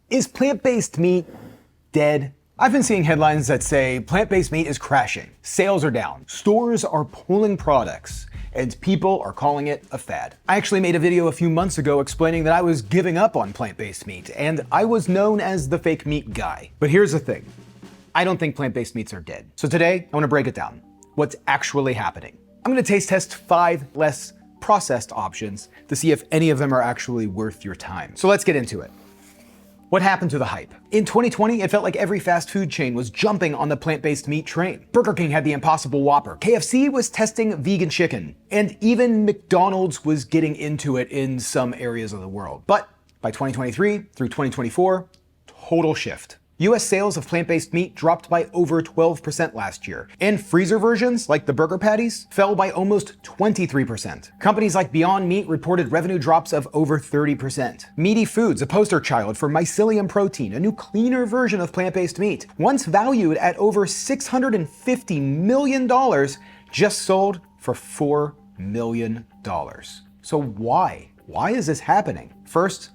Is plant-based meat dead? I've been seeing headlines that say plant-based meat is crashing, sales are down, stores are pulling products, and people are calling it a fad. I actually made a video a few months ago explaining that I was giving up on plant-based meat, and I was known as the fake meat guy. But here's the thing, I don't think plant-based meats are dead. So today, I want to break it down. What's actually happening? I'm going to taste test 5 less processed options to see if any of them are actually worth your time. So let's get into it. What happened to the hype? In 2020, it felt like every fast food chain was jumping on the plant-based meat train. Burger King had the Impossible Whopper, KFC was testing vegan chicken, and even McDonald's was getting into it in some areas of the world. But by 2023 through 2024, total shift. US sales of plant-based meat dropped by over 12% last year, and freezer versions, like the burger patties, fell by almost 23%. Companies like Beyond Meat reported revenue drops of over 30%. Meaty Foods, a poster child for mycelium protein, a new cleaner version of plant-based meat, once valued at over $650 million, just sold for $4 million. So why? Why is this happening? First,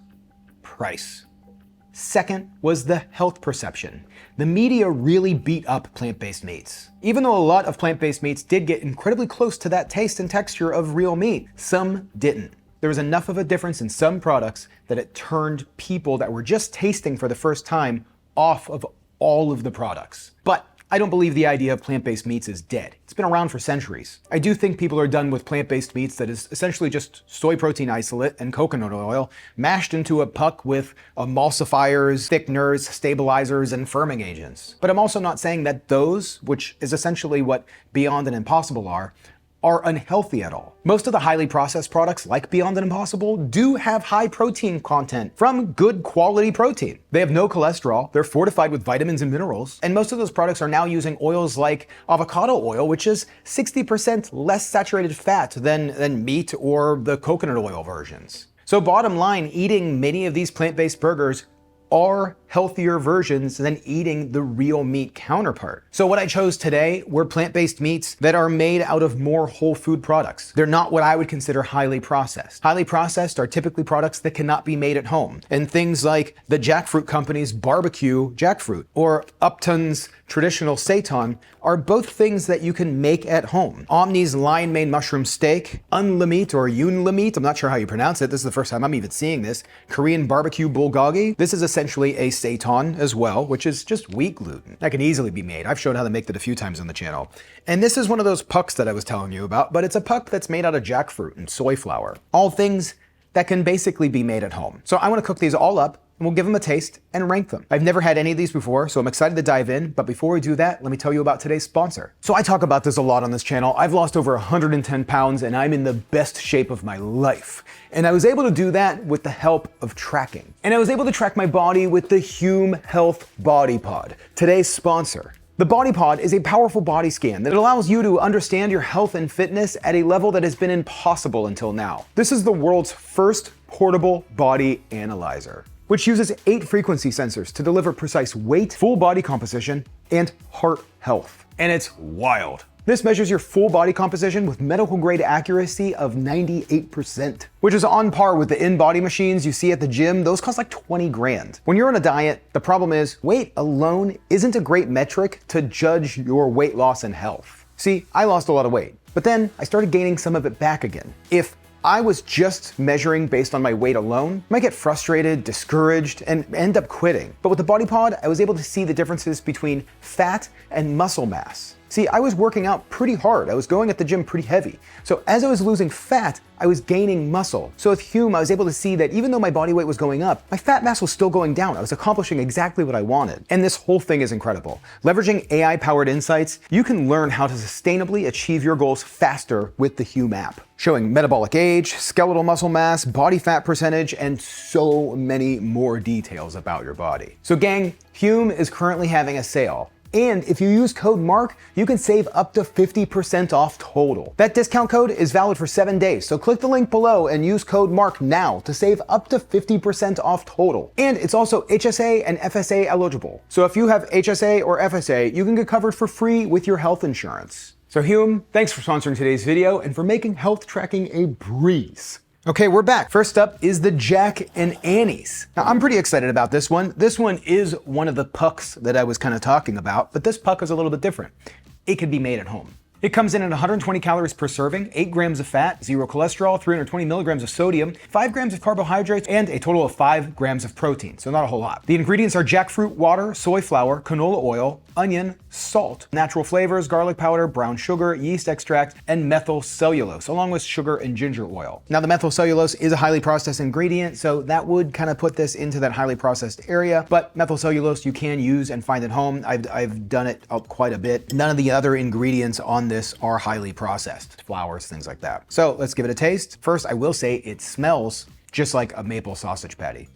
price. Second was the health perception. The media really beat up plant-based meats. Even though a lot of plant-based meats did get incredibly close to that taste and texture of real meat, some didn't. There was enough of a difference in some products that it turned people that were just tasting for the first time off of all of the products. But I don't believe the idea of plant-based meats is dead. It's been around for centuries. I do think people are done with plant-based meats that is essentially just soy protein isolate and coconut oil mashed into a puck with emulsifiers, thickeners, stabilizers, and firming agents. But I'm also not saying that those, which is essentially what Beyond and Impossible are unhealthy at all. Most of the highly processed products like Beyond and Impossible do have high protein content from good quality protein. They have no cholesterol, they're fortified with vitamins and minerals, and most of those products are now using oils like avocado oil, which is 60% less saturated fat than meat or the coconut oil versions. So bottom line, eating many of these plant-based burgers are healthier versions than eating the real meat counterpart. So what I chose today were plant-based meats that are made out of more whole food products. They're not what I would consider highly processed. Highly processed are typically products that cannot be made at home. And things like the Jackfruit company's barbecue jackfruit or Upton's traditional Satan are both things that you can make at home. Omni's lion-mane mushroom steak, Yunlit or Yunlit, I'm not sure how you pronounce it. This is the first time I'm even seeing this. Korean barbecue bulgogi. This is essentially a seitan as well, which is just wheat gluten. That can easily be made. I've showed how to make that a few times on the channel. And this is one of those pucks that I was telling you about, but it's a puck that's made out of jackfruit and soy flour. All things that can basically be made at home. So I want to cook these all up, and we'll give them a taste and rank them. I've never had any of these before, so I'm excited to dive in, but before we do that, let me tell you about today's sponsor. So I talk about this a lot on this channel. I've lost over 110 pounds and I'm in the best shape of my life. And I was able to do that with the help of tracking. And I was able to track my body with the Hume Health Body Pod, today's sponsor. The Body Pod is a powerful body scan that allows you to understand your health and fitness at a level that has been impossible until now. This is the world's first portable body analyzer, which uses 8 frequency sensors to deliver precise weight, full body composition, and heart health. And it's wild. This measures your full body composition with medical grade accuracy of 98%, which is on par with the in-body machines you see at the gym. Those cost like 20 grand. When you're on a diet, the problem is weight alone isn't a great metric to judge your weight loss and health. See, I lost a lot of weight, but then I started gaining some of it back again. If I was just measuring based on my weight alone, I might get frustrated, discouraged, and end up quitting. But with the Body Pod, I was able to see the differences between fat and muscle mass. See, I was working out pretty hard. I was going at the gym pretty heavy. So as I was losing fat, I was gaining muscle. So with Hume, I was able to see that even though my body weight was going up, my fat mass was still going down. I was accomplishing exactly what I wanted. And this whole thing is incredible. Leveraging AI-powered insights, you can learn how to sustainably achieve your goals faster with the Hume app, showing metabolic age, skeletal muscle mass, body fat percentage, and so many more details about your body. So gang, Hume is currently having a sale. And if you use code MARK, you can save up to 50% off total. That discount code is valid for 7 days, so click the link below and use code MARK now to save up to 50% off total. And it's also HSA and FSA eligible. So if you have HSA or FSA, you can get covered for free with your health insurance. So Hume, thanks for sponsoring today's video and for making health tracking a breeze. Okay, we're back. First up is the Jack and Annie's. Now, I'm pretty excited about this one. This one is one of the pucks that I was kind of talking about, but this puck is a little bit different. It could be made at home. It comes in at 120 calories per serving, 8 grams of fat, 0 cholesterol, 320 milligrams of sodium, 5 grams of carbohydrates, and a total of 5 grams of protein, so not a whole lot. The ingredients are jackfruit water, soy flour, canola oil, onion, salt, natural flavors, garlic powder, brown sugar, yeast extract, and methyl cellulose, along with sugar and ginger oil. Now, the methyl cellulose is a highly processed ingredient, so that would kind of put this into that highly processed area, but methyl cellulose you can use and find at home. I've done it quite a bit. None of the other ingredients on this are highly processed, flours, things like that. So let's give it a taste. First, I will say it smells just like a maple sausage patty.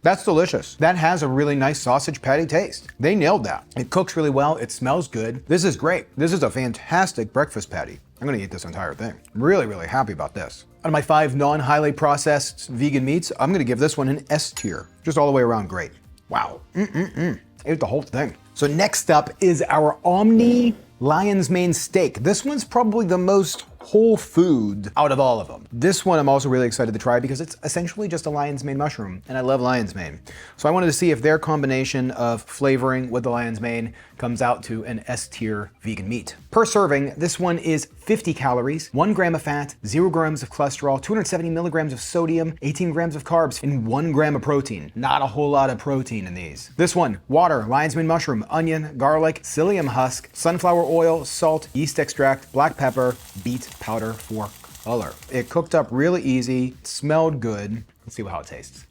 That's delicious. That has a really nice sausage patty taste. They nailed that. It cooks really well. It smells good. This is great. This is a fantastic breakfast patty. I'm gonna eat this entire thing. I'm really, really happy about this. Out of my 5 non-highly processed vegan meats, I'm gonna give this one an S tier. Just all the way around great. Wow. Ate the whole thing. So next up is our Omni lion's mane steak. This one's probably the most whole food out of all of them. This one I'm also really excited to try because it's essentially just a lion's mane mushroom, and I love lion's mane. So I wanted to see if their combination of flavoring with the lion's mane comes out to an S tier vegan meat. Per serving, this one is 50 calories, 1 gram of fat, 0 grams of cholesterol, 270 milligrams of sodium, 18 grams of carbs, and 1 gram of protein. Not a whole lot of protein in these. This one, water, lion's mane mushroom, onion, garlic, psyllium husk, sunflower oil, salt, yeast extract, black pepper, beet powder for color. It cooked up really easy, smelled good. Let's see how it tastes.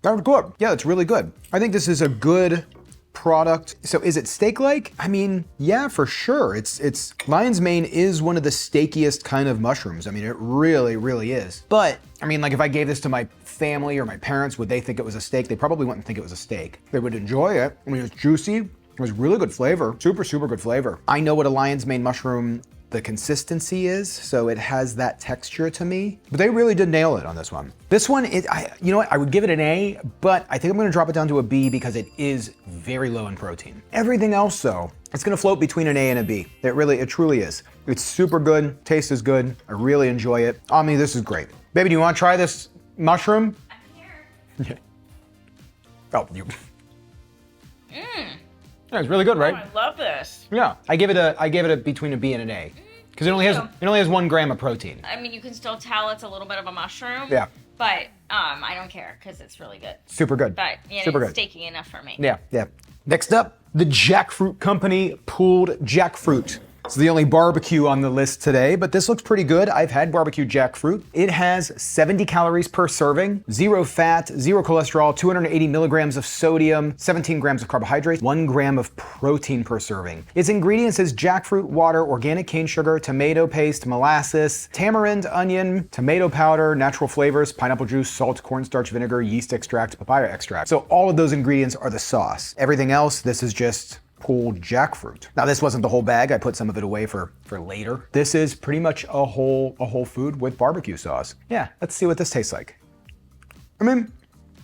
That was good. Yeah, it's really good. I think this is a good product. So is it steak-like? I mean, yeah, for sure. It's lion's mane is one of the steakiest kind of mushrooms. I mean, it really, really is. But I mean, like if I gave this to my family or my parents, would they think it was a steak? They probably wouldn't think it was a steak. They would enjoy it. I mean, it's juicy. It was really good flavor. Super, super good flavor. I know what a lion's mane mushroom the consistency is, so it has that texture to me. But they really did nail it on this one. This one, you know what, I would give it an A, but I think I'm gonna drop it down to a B because it is very low in protein. Everything else though, it's gonna float between an A and a B. It truly is. It's super good, taste is good, I really enjoy it. Omni, this is great. Baby, do you wanna try this mushroom? I'm here. Yeah. Oh, you. Yeah, it's really good, right? Oh, I love this. Yeah, I give it a between a B and an A, because it only has 1 gram of protein. I mean, you can still tell it's a little bit of a mushroom. Yeah. But I don't care because it's really good. Super good. But yeah, super it's good. steaky enough for me. Yeah, yeah. Next up, the Jackfruit Company pulled jackfruit. It's the only barbecue on the list today, but this looks pretty good. I've had barbecue jackfruit. It has 70 calories per serving, 0 fat, 0 cholesterol, 280 milligrams of sodium, 17 grams of carbohydrates, 1 gram of protein per serving. Its ingredients is jackfruit water, organic cane sugar, tomato paste, molasses, tamarind, onion, tomato powder, natural flavors, pineapple juice, salt, cornstarch vinegar, yeast extract, papaya extract. So all of those ingredients are the sauce. Everything else, this is just pulled jackfruit. Now this wasn't the whole bag. I put some of it away for later. This is pretty much a whole food with barbecue sauce. Yeah, let's see what this tastes like. I mean,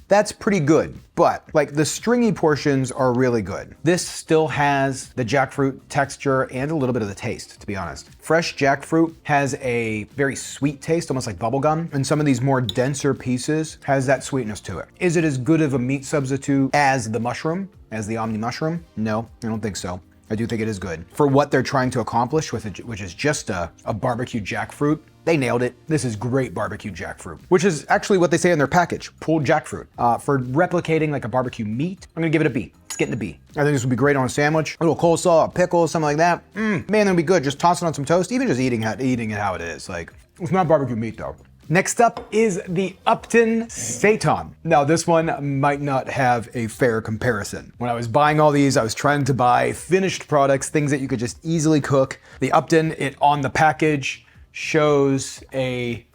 that's pretty good, but like the stringy portions are really good. This still has the jackfruit texture and a little bit of the taste, to be honest. Fresh jackfruit has a very sweet taste, almost like bubblegum, and some of these more denser pieces has that sweetness to it. Is it as good of a meat substitute as the mushroom, as the Omni mushroom? No, I don't think so. I do think it is good. For what they're trying to accomplish with it, which is just a barbecue jackfruit, they nailed it. This is great barbecue jackfruit, which is actually what they say in their package, pulled jackfruit. For replicating like a barbecue meat, I'm gonna give it a B. It's getting a B. I think this would be great on a sandwich, a little coleslaw, a pickle, something like that. Man, that'd be good. Just toss it on some toast, even just eating it how it is. Like, it's not barbecue meat though. Next up is the Upton Satan. Now this one might not have a fair comparison. When I was buying all these, I was trying to buy finished products, things that you could just easily cook. The Upton, it on the package shows a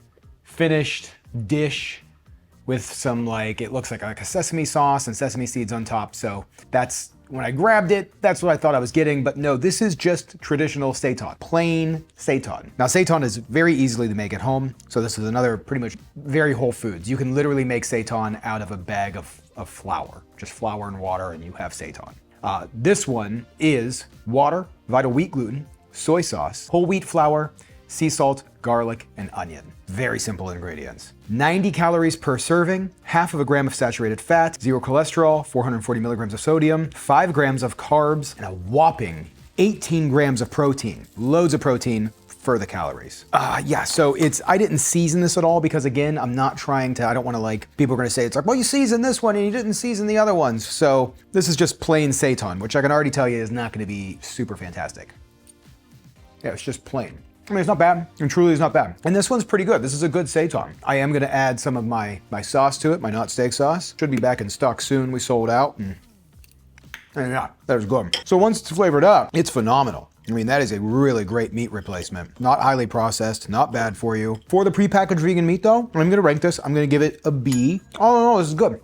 finished dish with some it looks like a sesame sauce and sesame seeds on top. So that's, when I grabbed it, that's what I thought I was getting, but no, this is just traditional seitan, plain seitan. Now seitan is very easily to make at home, so this is another pretty much very whole foods. You can literally make seitan out of a bag of flour, just flour and water, and you have seitan. This one is water, vital wheat gluten, soy sauce, whole wheat flour, sea salt, garlic, and onion. Very simple ingredients. 90 calories per serving, half of a gram of saturated fat, 0 cholesterol, 440 milligrams of sodium, 5 grams of carbs, and a whopping 18 grams of protein. Loads of protein for the calories. Yeah, so I didn't season this at all because again, I'm not trying to, I don't want to like, people are going to say, it's like, well, you seasoned this one and you didn't season the other ones. So this is just plain seitan, which I can already tell you is not going to be super fantastic. Yeah, it's just plain. I mean, it's not bad, and truly it's not bad. And this one's pretty good. This is a good seitan. I am gonna add some of my sauce to it, my not steak sauce. Should be back in stock soon. We sold out, and yeah, that was good. So once it's flavored up, it's phenomenal. I mean, that is a really great meat replacement. Not highly processed, not bad for you. For the prepackaged vegan meat though, I'm gonna rank this, I'm gonna give it a B. Oh no, this is good.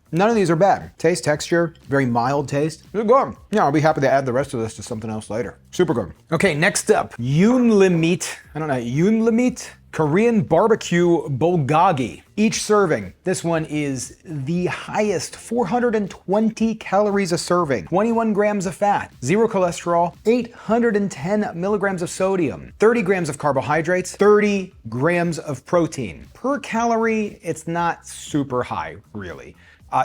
None of these are bad. Taste, texture, very mild taste. This is good. Yeah, I'll be happy to add the rest of this to something else later. Super good. Okay, next up, Yunlit. I don't know, Yunlit? Korean barbecue bulgogi. Each serving, this one is the highest, 420 calories a serving, 21 grams of fat, 0 cholesterol, 810 milligrams of sodium, 30 grams of carbohydrates, 30 grams of protein. Per calorie, it's not super high, really.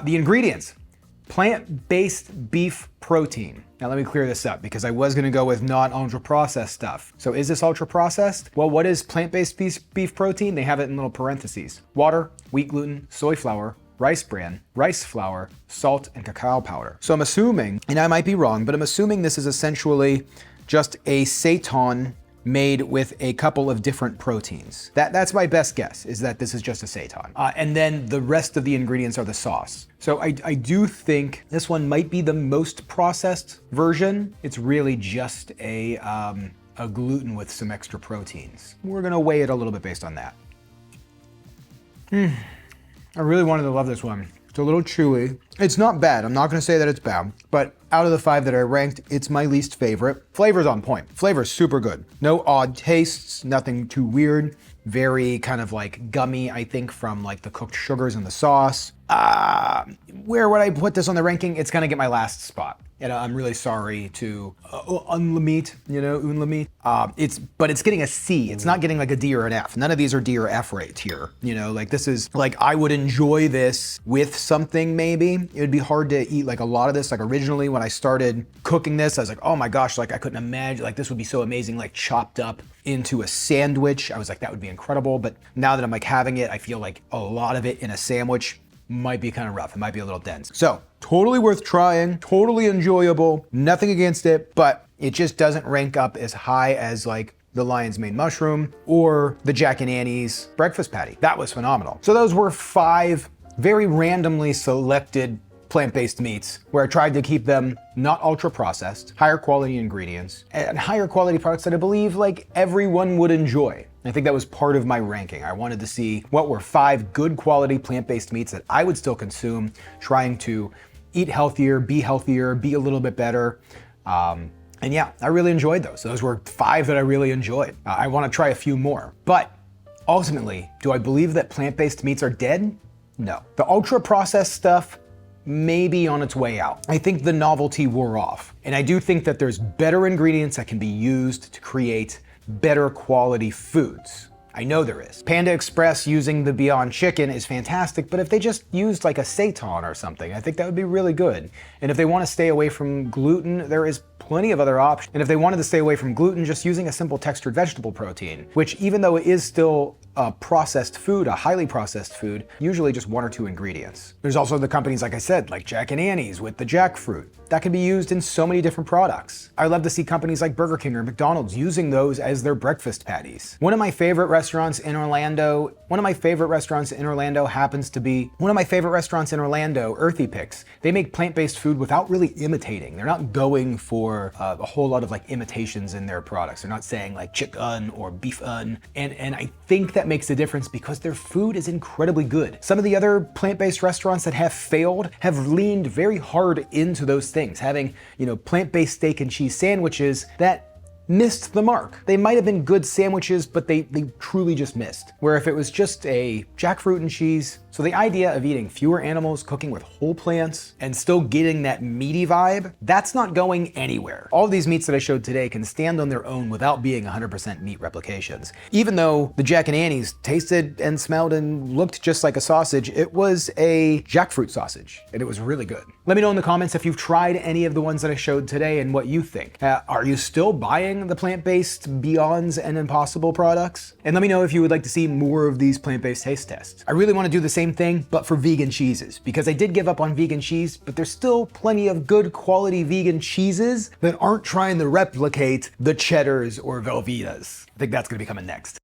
The ingredients, plant-based beef protein. Now let me clear this up because I was gonna go with not ultra-processed stuff. So is this ultra-processed? Well, what is plant-based beef protein? They have it in little parentheses. Water, wheat gluten, soy flour, rice bran, rice flour, salt, and cacao powder. So I'm assuming, and I might be wrong, but I'm assuming this is essentially just a seitan made with a couple of different proteins. That's my best guess, is that this is just a seitan. And then the rest of the ingredients are the sauce. So I do think this one might be the most processed version. It's really just a gluten with some extra proteins. We're gonna weigh it a little bit based on that. I really wanted to love this one. It's a little chewy. It's not bad. I'm not gonna say that it's bad, but out of the 5 that I ranked, it's my least favorite. Flavor's on point. Flavor's super good. No odd tastes, nothing too weird. Very kind of like gummy, I think, from like the cooked sugars in the sauce. Where would I put this on the ranking? It's gonna get my last spot. And I'm really sorry to Unlimit, Unlimit. But it's getting a C. It's not getting like a D or an F. None of these are D or F right here. Like this is like, I would enjoy this with something maybe. It would be hard to eat like a lot of this. Like originally when I started cooking this, I was like, oh my gosh, like I couldn't imagine, like this would be so amazing, like chopped up into a sandwich. I was like, that would be incredible. But now that I'm like having it, I feel like a lot of it in a sandwich might be kind of rough. It might be a little dense. So totally worth trying, totally enjoyable, nothing against it, but it just doesn't rank up as high as like the Lion's Mane mushroom or the Jack and Annie's breakfast patty. That was phenomenal. So those were 5 very randomly selected plant-based meats where I tried to keep them not ultra processed, higher quality ingredients, and higher quality products that I believe like everyone would enjoy. I think that was part of my ranking. I wanted to see what were 5 good quality plant-based meats that I would still consume, trying to eat healthier, be a little bit better. And yeah, I really enjoyed those. Those were 5 that I really enjoyed. I want to try a few more. But ultimately, do I believe that plant-based meats are dead? No. The ultra-processed stuff may be on its way out. I think the novelty wore off. And I do think that there's better ingredients that can be used to create better quality foods. I know there is. Panda Express using the Beyond Chicken is fantastic, but if they just used like a seitan or something, I think that would be really good. And if they want to stay away from gluten, there is plenty of other options. And if they wanted to stay away from gluten, just using a simple textured vegetable protein, which even though it is still a processed food, a highly processed food, usually just 1 or 2 ingredients. There's also the companies, like I said, like Jack and Annie's with the Jackfruit. That can be used in so many different products. I love to see companies like Burger King or McDonald's using those as their breakfast patties. One of my favorite restaurants in Orlando happens to be Earthy Picks. They make plant-based food without really imitating. They're not going for a whole lot of like imitations in their products. They're not saying like chicken or beef-un. And I think that makes a difference because their food is incredibly good. Some of the other plant-based restaurants that have failed have leaned very hard into those things, having, plant-based steak and cheese sandwiches that missed the mark. They might have been good sandwiches, but they truly just missed. Where if it was just a jackfruit and cheese So the idea of eating fewer animals, cooking with whole plants, and still getting that meaty vibe, that's not going anywhere. All of these meats that I showed today can stand on their own without being 100% meat replications. Even though the Jack and Annie's tasted and smelled and looked just like a sausage, it was a jackfruit sausage, and it was really good. Let me know in the comments if you've tried any of the ones that I showed today and what you think. Are you still buying the plant-based Beyonds and Impossible products? And let me know if you would like to see more of these plant-based taste tests. I really want to do the same thing, but for vegan cheeses, because I did give up on vegan cheese, but there's still plenty of good quality vegan cheeses that aren't trying to replicate the cheddars or Velveetas. I think that's going to be coming next.